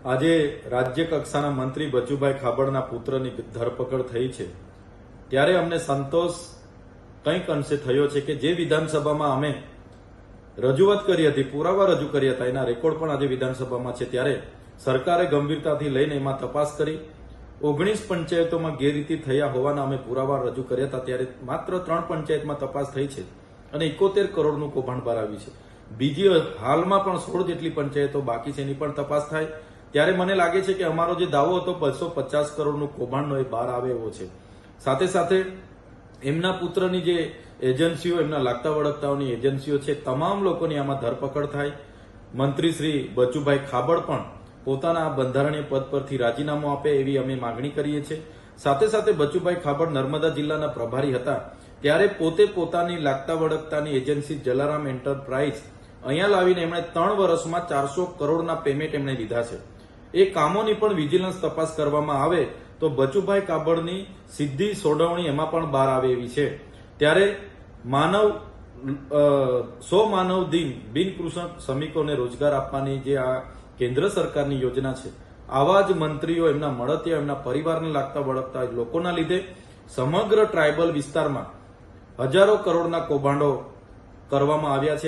આજે રાજ્ય કક્ષાના મંત્રી બચુભાઈ ખાબડના પુત્રની ધરપકડ થઈ છે ત્યારે અમને સંતોષ કંઈક અંશે થયો છે કે જે વિધાનસભામાં અમે રજૂઆત કરી હતી, પુરાવા રજૂ કર્યા હતા, એના રેકોર્ડ પણ આજે વિધાનસભામાં છે. ત્યારે સરકારે ગંભીરતાથી લઈને એમાં તપાસ કરી 19 પંચાયતોમાં ગેરરીતિ થયા હોવાના અમે પુરાવા રજૂ કર્યા હતા. ત્યારે માત્ર 3 પંચાયતમાં તપાસ થઈ છે અને 71 કરોડનું કૌભાંડ બહાર આવ્યું છે. બીજી હાલમાં પણ 16 જેટલી પંચાયતો બાકી છે, એની પણ તપાસ થાય. ત્યારે મને લાગે છે કે અમારો જે દાવો હતો 250 કરોડનું કૌભાંડનો એ બહાર આવે એવો છે. સાથે સાથે એમના પુત્રની જે એજન્સીઓ, એમના લાગતા વળગતાઓની એજન્સીઓ છે, તમામ લોકોની આમાં ધરપકડ થાય. મંત્રી શ્રી બચુભાઈ ખાબડ પણ પોતાના બંધારણીય પદ પરથી રાજીનામું આપે એવી અમે માગણી કરીએ છીએ. સાથે સાથે બચુભાઈ ખાબડ નર્મદા જિલ્લાના પ્રભારી હતા ત્યારે પોતે પોતાની લાગતા વળગતાની એજન્સી જલારામ એન્ટરપ્રાઇઝ અહીંયા લાવીને એમણે 3 વર્ષમાં 400 કરોડના પેમેન્ટ એમણે લીધા છે. એ કામોની પણ વિજિલન્સ તપાસ કરવામાં આવે તો બચુભાઈ ખાબડની સીધી સોડવણી એમાં પણ બહાર આવે એવી છે. ત્યારે 100 માનવ દિન બિનકૃષક શ્રમિકોને રોજગાર આપવાની જે આ કેન્દ્ર સરકારની યોજના છે, આવા જ મંત્રીઓ, એમના મળતિયા, એમના પરિવારને લાગતા વળગતા લોકોના લીધે સમગ્ર ટ્રાયબલ વિસ્તારમાં હજારો કરોડના કૌભાંડો કરવામાં આવ્યા છે.